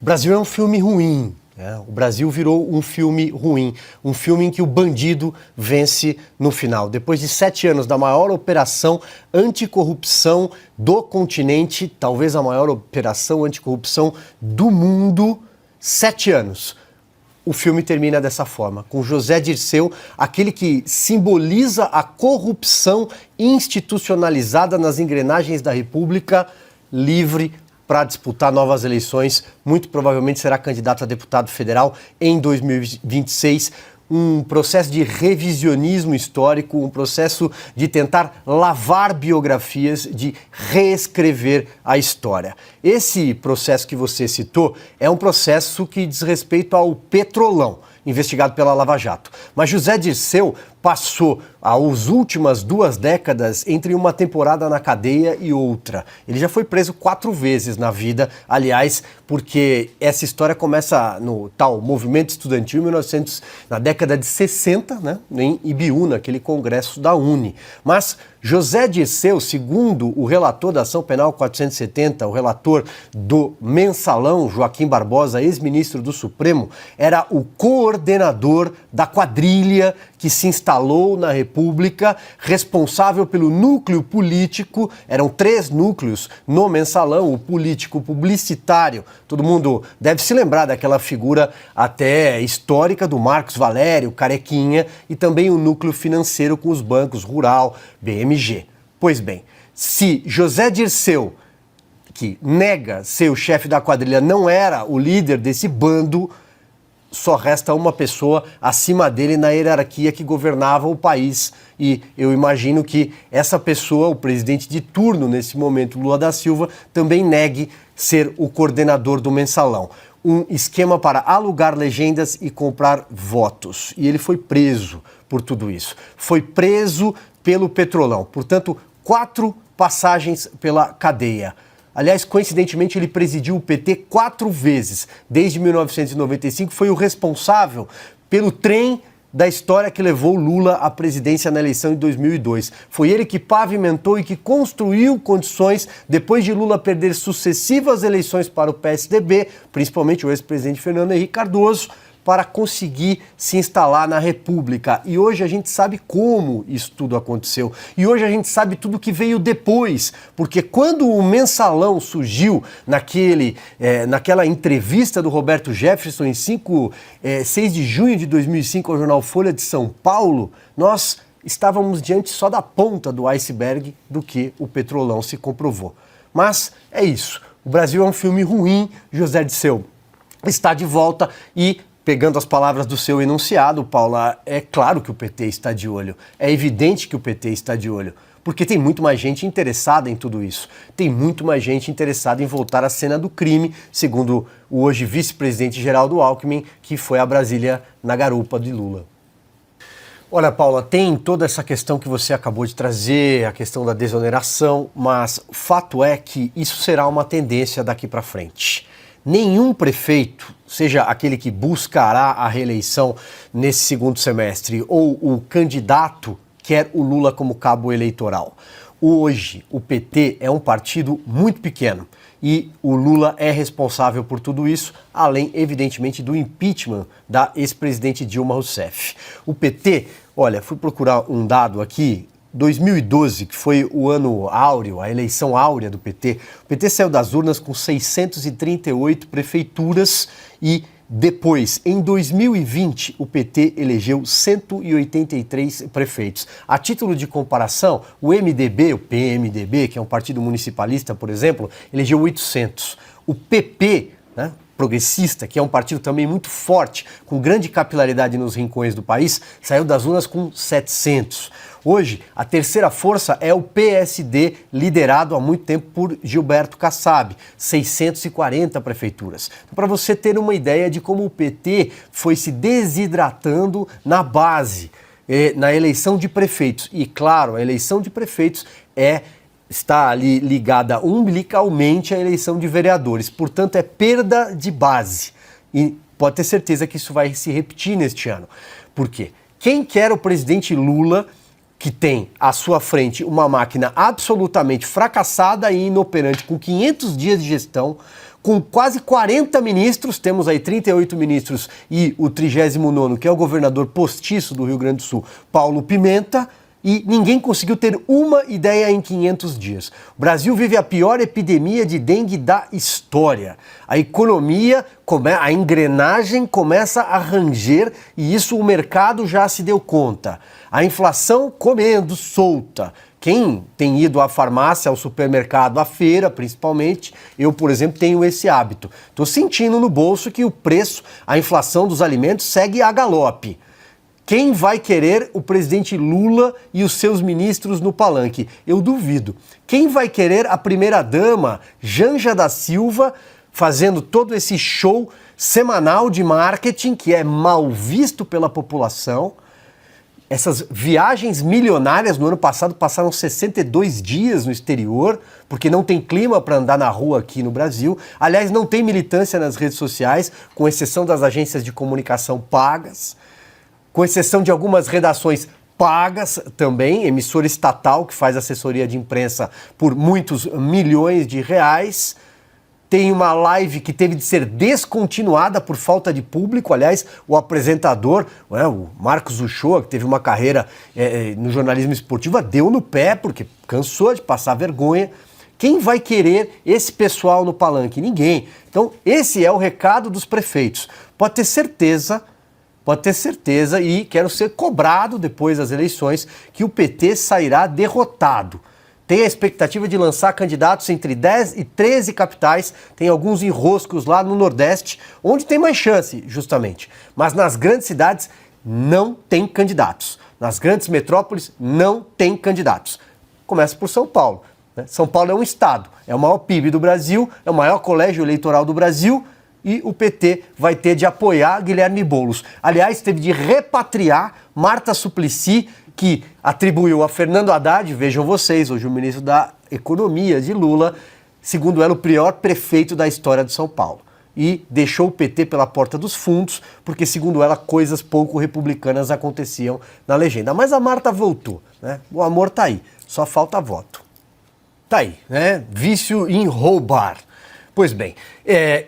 Brasil é um filme ruim. O Brasil virou um filme ruim, um filme em que o bandido vence no final. Depois de 7 anos da maior operação anticorrupção do continente, talvez a maior operação anticorrupção do mundo, 7 anos. O filme termina dessa forma, com José Dirceu, aquele que simboliza a corrupção institucionalizada nas engrenagens da República, livre para disputar novas eleições, muito provavelmente será candidato a deputado federal em 2026. Um processo de revisionismo histórico, um processo de tentar lavar biografias, de reescrever a história. Esse processo que você citou é um processo que diz respeito ao Petrolão, investigado pela Lava Jato. Mas José Dirceu passou as últimas 2 décadas entre uma temporada na cadeia e outra. Ele já foi preso 4 vezes na vida, aliás, porque essa história começa no tal movimento estudantil na década de 60, né, em Ibiúna, aquele congresso da UNE. Mas José Dirceu, segundo o relator da Ação Penal 470, o relator do Mensalão, Joaquim Barbosa, ex-ministro do Supremo, era o coordenador da quadrilha que se instalou na República, responsável pelo núcleo político. Eram 3 núcleos no Mensalão: o político publicitário, todo mundo deve se lembrar daquela figura até histórica do Marcos Valério, Carequinha, e também o núcleo financeiro com os bancos Rural, BMG. Pois bem, se José Dirceu, que nega ser o chefe da quadrilha, não era o líder desse bando, só resta uma pessoa acima dele na hierarquia que governava o país. E eu imagino que essa pessoa, o presidente de turno nesse momento, Lula da Silva, também negue ser o coordenador do Mensalão. Um esquema para alugar legendas e comprar votos. E ele foi preso por tudo isso. Foi preso pelo Petrolão. Portanto, 4 passagens pela cadeia. Aliás, coincidentemente, ele presidiu o PT 4 vezes. Desde 1995, foi o responsável pelo trem da história que levou Lula à presidência na eleição de 2002. Foi ele que pavimentou e que construiu condições, depois de Lula perder sucessivas eleições para o PSDB, principalmente o ex-presidente Fernando Henrique Cardoso, para conseguir se instalar na República. E hoje a gente sabe como isso tudo aconteceu. E hoje a gente sabe tudo que veio depois. Porque quando o Mensalão surgiu naquela entrevista do Roberto Jefferson em 6 de junho de 2005 ao jornal Folha de São Paulo, nós estávamos diante só da ponta do iceberg do que o Petrolão se comprovou. Mas é isso. O Brasil é um filme ruim. José Dirceu está de volta e, pegando as palavras do seu enunciado, Paula, é claro que o PT está de olho. É evidente que o PT está de olho. Porque tem muito mais gente interessada em tudo isso. Tem muito mais gente interessada em voltar à cena do crime, segundo o hoje vice-presidente Geraldo Alckmin, que foi a Brasília na garupa de Lula. Olha, Paula, tem toda essa questão que você acabou de trazer, a questão da desoneração, mas o fato é que isso será uma tendência daqui para frente. Nenhum prefeito, seja aquele que buscará a reeleição nesse segundo semestre ou o candidato, quer o Lula como cabo eleitoral. Hoje, o PT é um partido muito pequeno e o Lula é responsável por tudo isso, além, evidentemente, do impeachment da ex-presidente Dilma Rousseff. O PT, olha, fui procurar um dado aqui. 2012, que foi o ano áureo, a eleição áurea do PT, o PT saiu das urnas com 638 prefeituras e depois, em 2020, o PT elegeu 183 prefeitos. A título de comparação, o MDB, o PMDB, que é um partido municipalista, por exemplo, elegeu 800. O PP, né, progressista, que é um partido também muito forte, com grande capilaridade nos rincões do país, saiu das urnas com 700. Hoje, a terceira força é o PSD, liderado há muito tempo por Gilberto Kassab, 640 prefeituras. Então, para você ter uma ideia de como o PT foi se desidratando na base, na eleição de prefeitos. E, claro, a eleição de prefeitos está ali ligada umbilicalmente à eleição de vereadores. Portanto, é perda de base. E pode ter certeza que isso vai se repetir neste ano. Por quê? Quem quer o presidente Lula, que tem à sua frente uma máquina absolutamente fracassada e inoperante, com 500 dias de gestão, com quase 40 ministros, temos aí 38 ministros e o 39º, que é o governador postiço do Rio Grande do Sul, Paulo Pimenta, e ninguém conseguiu ter uma ideia em 500 dias. O Brasil vive a pior epidemia de dengue da história. A economia, a engrenagem começa a ranger e isso o mercado já se deu conta. A inflação comendo solta. Quem tem ido à farmácia, ao supermercado, à feira principalmente, eu, por exemplo, tenho esse hábito. Estou sentindo no bolso que o preço, a inflação dos alimentos segue a galope. Quem vai querer o presidente Lula e os seus ministros no palanque? Eu duvido. Quem vai querer a primeira-dama, Janja da Silva, fazendo todo esse show semanal de marketing que é mal visto pela população? Essas viagens milionárias no ano passado passaram 62 dias no exterior, porque não tem clima para andar na rua aqui no Brasil. Aliás, não tem militância nas redes sociais, com exceção das agências de comunicação pagas, com exceção de algumas redações pagas também, emissora estatal que faz assessoria de imprensa por muitos milhões de reais. Tem uma live que teve de ser descontinuada por falta de público. Aliás, o apresentador, o Marcos Uchoa, que teve uma carreira no jornalismo esportivo, deu no pé porque cansou de passar vergonha. Quem vai querer esse pessoal no palanque? Ninguém. Então, esse é o recado dos prefeitos. Pode ter certeza, e quero ser cobrado depois das eleições, que o PT sairá derrotado. Tem a expectativa de lançar candidatos entre 10 e 13 capitais, tem alguns enroscos lá no Nordeste, onde tem mais chance, justamente. Mas nas grandes cidades não tem candidatos. Nas grandes metrópoles não tem candidatos. Começa por São Paulo. Né? São Paulo é um estado, é o maior PIB do Brasil, é o maior colégio eleitoral do Brasil, e o PT vai ter de apoiar Guilherme Boulos. Aliás, teve de repatriar Marta Suplicy, que atribuiu a Fernando Haddad, vejam vocês, hoje o ministro da Economia de Lula, segundo ela, o pior prefeito da história de São Paulo. E deixou o PT pela porta dos fundos, porque, segundo ela, coisas pouco republicanas aconteciam na legenda. Mas a Marta voltou, né? O amor tá aí, só falta voto. Tá aí, né? Vício em roubar. Pois bem,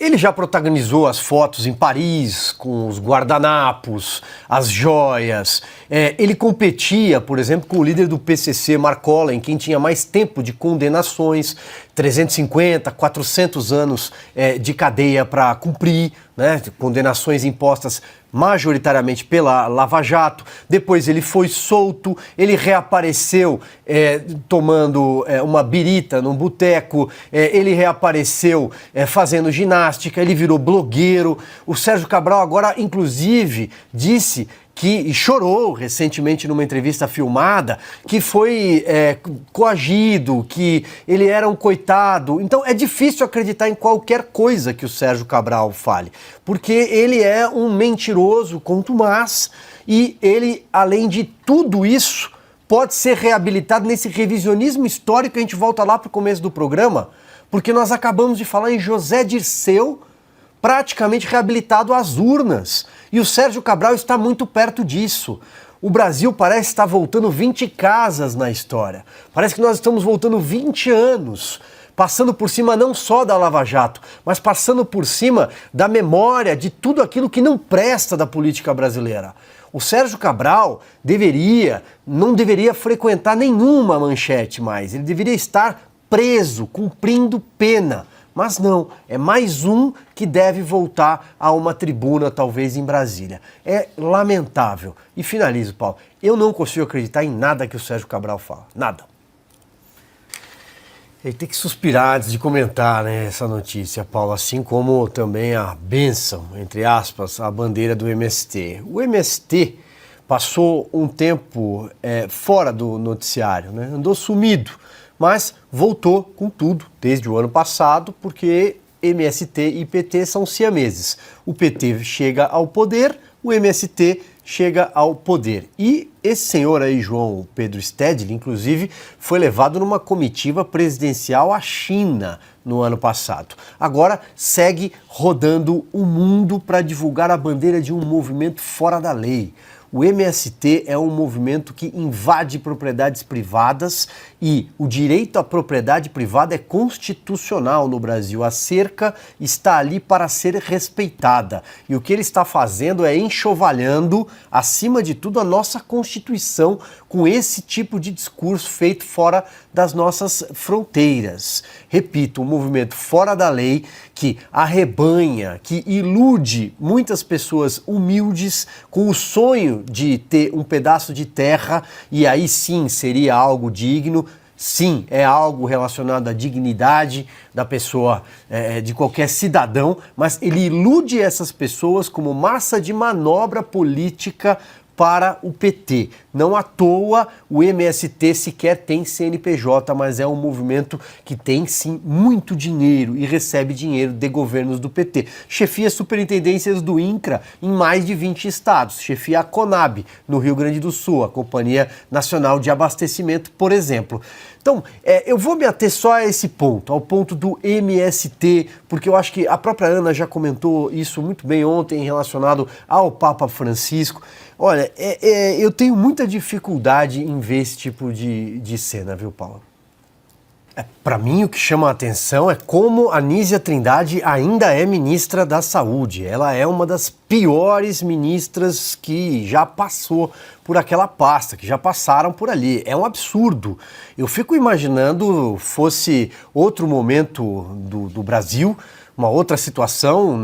ele já protagonizou as fotos em Paris, com os guardanapos, as joias. Ele competia, por exemplo, com o líder do PCC, Marcola, em quem tinha mais tempo de condenações, 350, 400 anos de cadeia para cumprir, né? Condenações impostas majoritariamente pela Lava Jato. Depois ele foi solto, ele reapareceu tomando uma birita num boteco, ele reapareceu fazendo ginástica, ele virou blogueiro. O Sérgio Cabral agora, inclusive, disse e chorou recentemente numa entrevista filmada, que foi coagido, que ele era um coitado. Então é difícil acreditar em qualquer coisa que o Sérgio Cabral fale, porque ele é um mentiroso contumaz e ele, além de tudo isso, pode ser reabilitado nesse revisionismo histórico. A gente volta lá para o começo do programa, porque nós acabamos de falar em José Dirceu, praticamente reabilitado às urnas. E o Sérgio Cabral está muito perto disso. O Brasil parece estar voltando 20 casas na história. Parece que nós estamos voltando 20 anos, passando por cima não só da Lava Jato, mas passando por cima da memória de tudo aquilo que não presta da política brasileira. O Sérgio Cabral não deveria frequentar nenhuma manchete mais. Ele deveria estar preso, cumprindo pena. Mas não, é mais um que deve voltar a uma tribuna, talvez em Brasília. É lamentável. E finalizo, Paulo. Eu não consigo acreditar em nada que o Sérgio Cabral fala. Nada. Ele tem que suspirar antes de comentar, né, essa notícia, Paulo, assim como também a bênção, entre aspas, a bandeira do MST. O MST passou um tempo fora do noticiário, né, andou sumido, mas voltou com tudo desde o ano passado, porque MST e PT são siameses. O PT chega ao poder, o MST chega ao poder. E esse senhor aí, João Pedro Stedley, inclusive, foi levado numa comitiva presidencial à China no ano passado. Agora segue rodando o mundo para divulgar a bandeira de um movimento fora da lei. O MST é um movimento que invade propriedades privadas e o direito à propriedade privada é constitucional no Brasil. A cerca está ali para ser respeitada. E o que ele está fazendo é enxovalhando, acima de tudo, a nossa Constituição com esse tipo de discurso feito fora das nossas fronteiras. Repito, um movimento fora da lei que arrebanha, que ilude muitas pessoas humildes com o sonho de ter um pedaço de terra e aí sim seria algo digno. Sim, é algo relacionado à dignidade da pessoa, de qualquer cidadão, mas ele ilude essas pessoas como massa de manobra política para o PT. Não à toa o MST sequer tem CNPJ, mas é um movimento que tem sim muito dinheiro e recebe dinheiro de governos do PT. Chefia superintendências do INCRA em mais de 20 estados, chefia a CONAB no Rio Grande do Sul, a Companhia Nacional de Abastecimento, por exemplo. Então, eu vou me ater só a esse ponto, ao ponto do MST, porque eu acho que a própria Ana já comentou isso muito bem ontem relacionado ao Papa Francisco. Olha, eu tenho muita dificuldade em ver esse tipo de cena, viu, Paulo? Para mim, o que chama a atenção é como a Nízia Trindade ainda é ministra da Saúde. Ela é uma das piores ministras que já passou por aquela pasta, que já passaram por ali. É um absurdo. Eu fico imaginando fosse outro momento do Brasil, uma outra situação,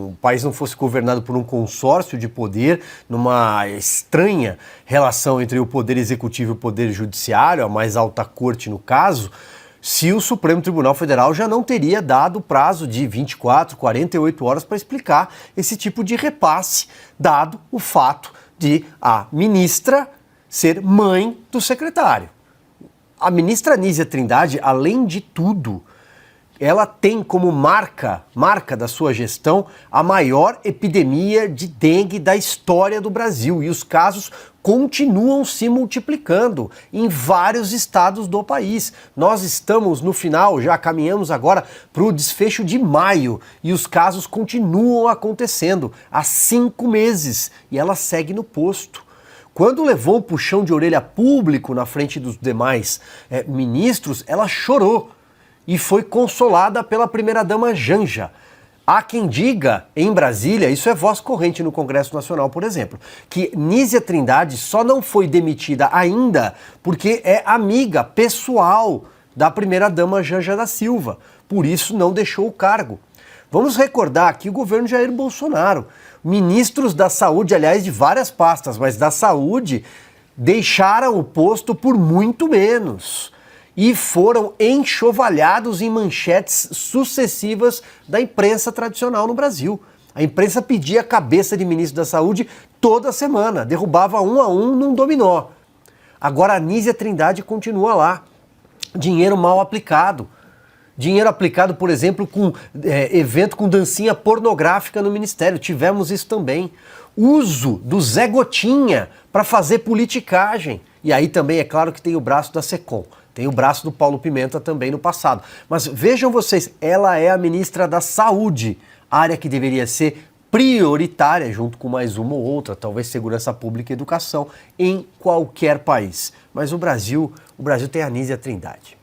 o país não fosse governado por um consórcio de poder, numa estranha relação entre o poder executivo e o poder judiciário, a mais alta corte no caso, se o Supremo Tribunal Federal já não teria dado prazo de 24, 48 horas para explicar esse tipo de repasse, dado o fato de a ministra ser mãe do secretário. A ministra Nízia Trindade, além de tudo, ela tem como marca da sua gestão a maior epidemia de dengue da história do Brasil e os casos continuam se multiplicando em vários estados do país. Nós estamos no final, já caminhamos agora para o desfecho de maio e os casos continuam acontecendo há 5 meses e ela segue no posto. Quando levou um puxão de orelha público na frente dos demais ministros, ela chorou e foi consolada pela primeira-dama Janja. Há quem diga, em Brasília, isso é voz corrente no Congresso Nacional, por exemplo, que Nízia Trindade só não foi demitida ainda porque é amiga pessoal da primeira-dama Janja da Silva. Por isso não deixou o cargo. Vamos recordar aqui o governo Jair Bolsonaro. Ministros da saúde, aliás, de várias pastas, mas da saúde, deixaram o posto por muito menos e foram enxovalhados em manchetes sucessivas da imprensa tradicional no Brasil. A imprensa pedia a cabeça de ministro da Saúde toda semana, derrubava um a um num dominó. Agora a Nízia Trindade continua lá. Dinheiro mal aplicado. Dinheiro aplicado, por exemplo, com evento com dancinha pornográfica no Ministério. Tivemos isso também. Uso do Zé Gotinha para fazer politicagem. E aí também é claro que tem o braço da SECOM. Tem o braço do Paulo Pimenta também no passado. Mas vejam vocês, ela é a ministra da Saúde, área que deveria ser prioritária, junto com mais uma ou outra, talvez segurança pública e educação, em qualquer país. Mas o Brasil tem a Nízia Trindade.